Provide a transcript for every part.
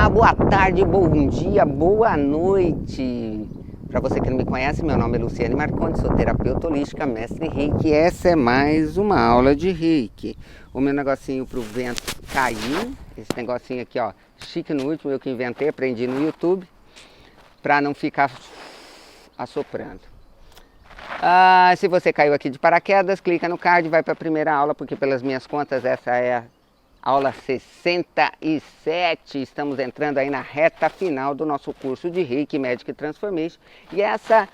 Olá, boa tarde, bom dia, boa noite. Para você que não me conhece, meu nome é Luciane Marcondes, sou terapeuta holística, mestre Reiki. Essa é mais uma aula de Reiki. O meu negocinho pro vento caiu, esse negocinho aqui, ó, chique no último, eu que inventei, aprendi no YouTube, para não ficar assoprando. Se você caiu aqui de paraquedas, clica no card e vai para a primeira aula, porque pelas minhas contas essa é a aula 67, estamos entrando aí na reta final do nosso curso de Reiki Magic Transformation. E essa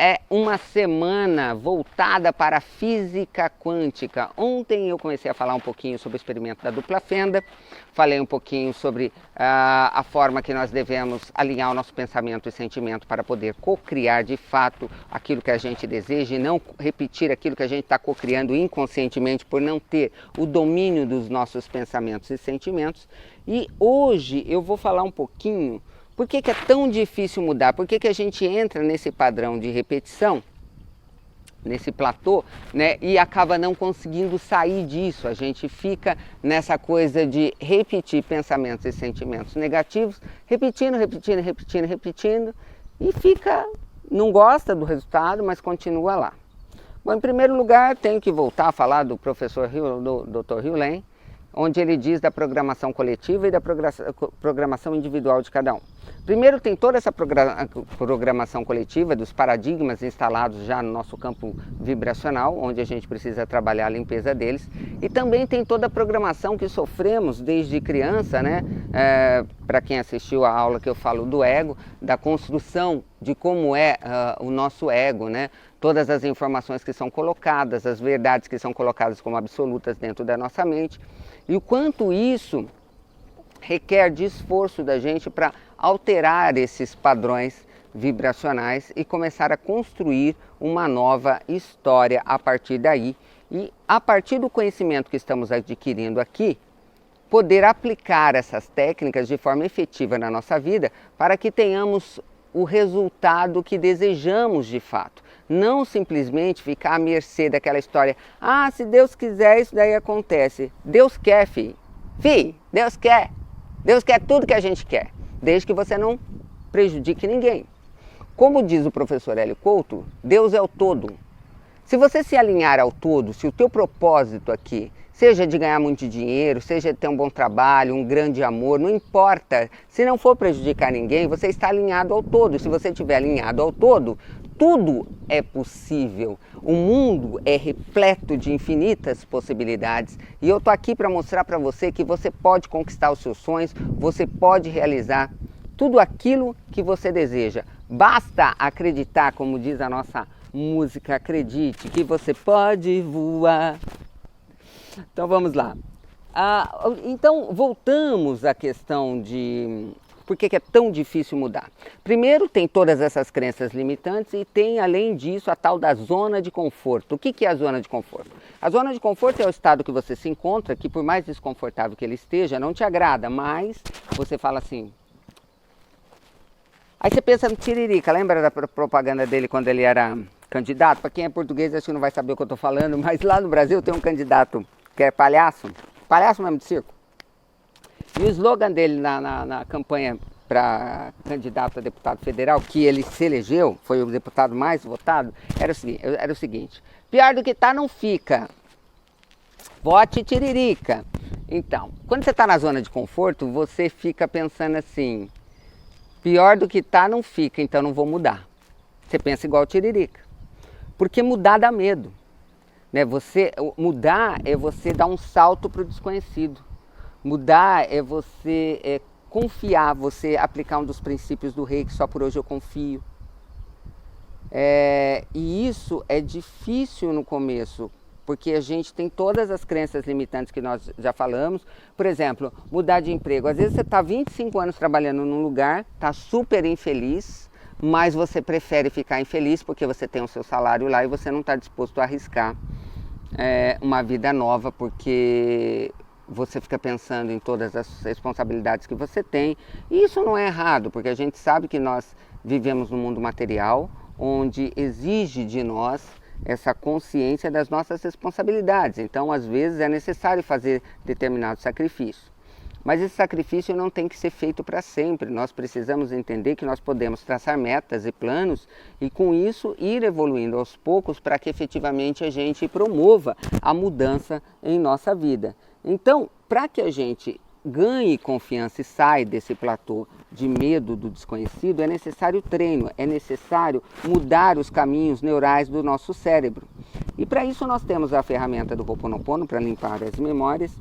é uma semana voltada para a física quântica. Ontem eu comecei a falar um pouquinho sobre o experimento da dupla fenda, falei um pouquinho sobre a forma que nós devemos alinhar o nosso pensamento e sentimento para poder co-criar de fato aquilo que a gente deseja e não repetir aquilo que a gente está co-criando inconscientemente por não ter o domínio dos nossos pensamentos e sentimentos. E hoje eu vou falar um pouquinho por que é tão difícil mudar, por que a gente entra nesse padrão de repetição, nesse platô, né, e acaba não conseguindo sair disso. A gente fica nessa coisa de repetir pensamentos e sentimentos negativos, repetindo e não gosta do resultado, mas continua lá. Bom, em primeiro lugar, tenho que voltar a falar do professor do Dr. Hugh, onde ele diz da programação coletiva e da programação individual de cada um. Primeiro tem toda essa programação coletiva dos paradigmas instalados já no nosso campo vibracional, onde a gente precisa trabalhar a limpeza deles. E também tem toda a programação que sofremos desde criança, né? Para quem assistiu a aula que eu falo do ego, da construção de como é o nosso ego, né? Todas as informações que são colocadas, as verdades que são colocadas como absolutas dentro da nossa mente. E o quanto isso requer de esforço da gente para alterar esses padrões vibracionais e começar a construir uma nova história a partir daí. E a partir do conhecimento que estamos adquirindo aqui, poder aplicar essas técnicas de forma efetiva na nossa vida para que tenhamos o resultado que desejamos de fato. Não simplesmente ficar à mercê daquela história, se Deus quiser isso daí acontece. Deus quer, filho. Deus quer. Deus quer tudo que a gente quer, desde que você não prejudique ninguém. Como diz o professor Hélio Couto, Deus é o todo. Se você se alinhar ao todo, se o teu propósito aqui, seja de ganhar muito dinheiro, seja de ter um bom trabalho, um grande amor, não importa. Se não for prejudicar ninguém, você está alinhado ao todo. Se você estiver alinhado ao todo, tudo é possível. O mundo é repleto de infinitas possibilidades. E eu estou aqui para mostrar para você que você pode conquistar os seus sonhos, você pode realizar tudo aquilo que você deseja. Basta acreditar, como diz a nossa música, acredite que você pode voar. Então vamos lá. Então voltamos à questão de por que é tão difícil mudar. Primeiro tem todas essas crenças limitantes e tem além disso a tal da zona de conforto. O que é a zona de conforto? A zona de conforto é o estado que você se encontra, que por mais desconfortável que ele esteja, não te agrada, mas você fala assim... Aí você pensa no Tiririca, lembra da propaganda dele quando ele era candidato? Para quem é português acho que não vai saber o que eu estou falando, mas lá no Brasil tem um candidato que é palhaço mesmo de circo. E o slogan dele na campanha para candidato a deputado federal, que ele se elegeu, foi o deputado mais votado, era o seguinte: pior do que tá não fica, vote Tiririca. Então, quando você está na zona de conforto, você fica pensando assim, pior do que tá não fica, então não vou mudar. Você pensa igual o Tiririca, porque mudar dá medo. Né? Mudar é você dar um salto para o desconhecido. Mudar é você confiar, você aplicar um dos princípios do Reiki, só por hoje eu confio. E isso é difícil no começo, porque a gente tem todas as crenças limitantes que nós já falamos. Por exemplo, mudar de emprego. Às vezes você está 25 anos trabalhando num lugar, está super infeliz, mas você prefere ficar infeliz porque você tem o seu salário lá e você não está disposto a arriscar uma vida nova, porque você fica pensando em todas as responsabilidades que você tem. E isso não é errado, porque a gente sabe que nós vivemos num mundo material, onde exige de nós essa consciência das nossas responsabilidades. Então, às vezes, é necessário fazer determinado sacrifício. Mas esse sacrifício não tem que ser feito para sempre. Nós precisamos entender que nós podemos traçar metas e planos e com isso ir evoluindo aos poucos para que efetivamente a gente promova a mudança em nossa vida. Então, para que a gente ganhe confiança e saia desse platô de medo do desconhecido, é necessário treino, é necessário mudar os caminhos neurais do nosso cérebro. E para isso nós temos a ferramenta do Ho'oponopono para limpar as memórias.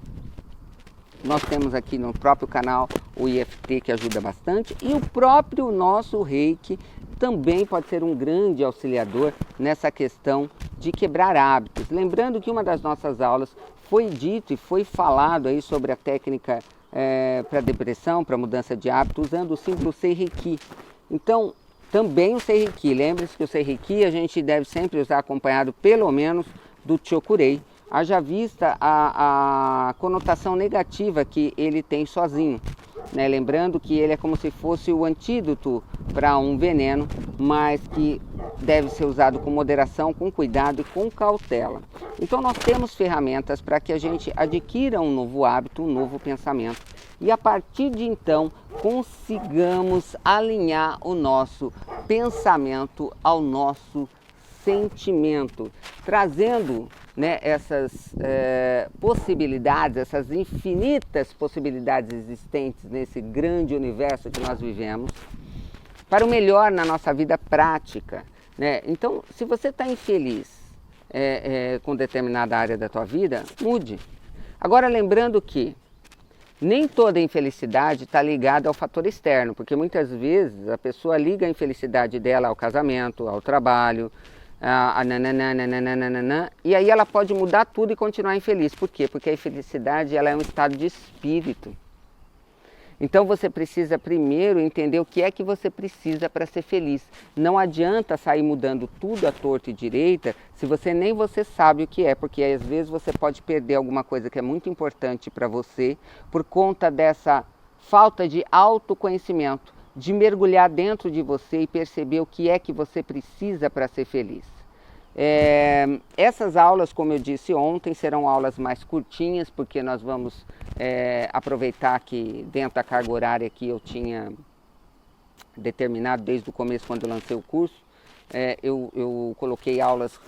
Nós temos aqui no próprio canal o IFT, que ajuda bastante, e o próprio nosso Reiki também pode ser um grande auxiliador nessa questão de quebrar hábitos. Lembrando que uma das nossas aulas foi dito e foi falado aí sobre a técnica para depressão, para mudança de hábito, usando o símbolo Seireki. Então, também o Seireki, lembre-se que o Seireki a gente deve sempre usar acompanhado pelo menos do Chokurei, haja vista a conotação negativa que ele tem sozinho. Né? Lembrando que ele é como se fosse o antídoto para um veneno, mas que deve ser usado com moderação, com cuidado e com cautela. Então nós temos ferramentas para que a gente adquira um novo hábito, um novo pensamento e a partir de então consigamos alinhar o nosso pensamento ao nosso sentimento, trazendo, né, essas possibilidades, essas infinitas possibilidades existentes nesse grande universo que nós vivemos, para o melhor na nossa vida prática. Né? Então, se você está infeliz com determinada área da tua vida, mude. Agora, lembrando que nem toda infelicidade está ligada ao fator externo, porque muitas vezes a pessoa liga a infelicidade dela ao casamento, ao trabalho, e aí ela pode mudar tudo e continuar infeliz. Por quê? Porque a infelicidade ela é um estado de espírito. Então você precisa primeiro entender o que é que você precisa para ser feliz. Não adianta sair mudando tudo à torta e direita se você nem você sabe o que é, porque às vezes você pode perder alguma coisa que é muito importante para você por conta dessa falta de autoconhecimento, de mergulhar dentro de você e perceber o que é que você precisa para ser feliz. Essas aulas, como eu disse ontem, serão aulas mais curtinhas, porque nós vamos aproveitar que dentro da carga horária que eu tinha determinado desde o começo, quando eu lancei o curso, eu coloquei aulas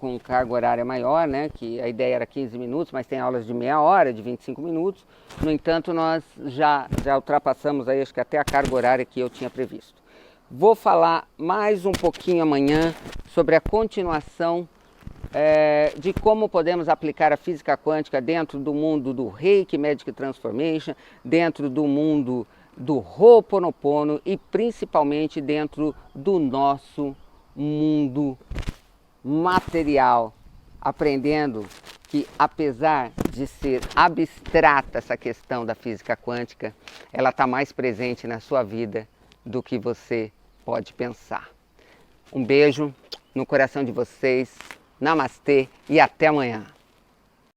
com carga horária maior, né, que a ideia era 15 minutos, mas tem aulas de meia hora, de 25 minutos. No entanto, nós já ultrapassamos aí, acho que até a carga horária que eu tinha previsto. Vou falar mais um pouquinho amanhã sobre a continuação de como podemos aplicar a física quântica dentro do mundo do Reiki Magic Transformation, dentro do mundo do Ho'oponopono e principalmente dentro do nosso mundo material, aprendendo que apesar de ser abstrata essa questão da física quântica, ela está mais presente na sua vida do que você pode pensar. Um beijo no coração de vocês, namastê e até amanhã.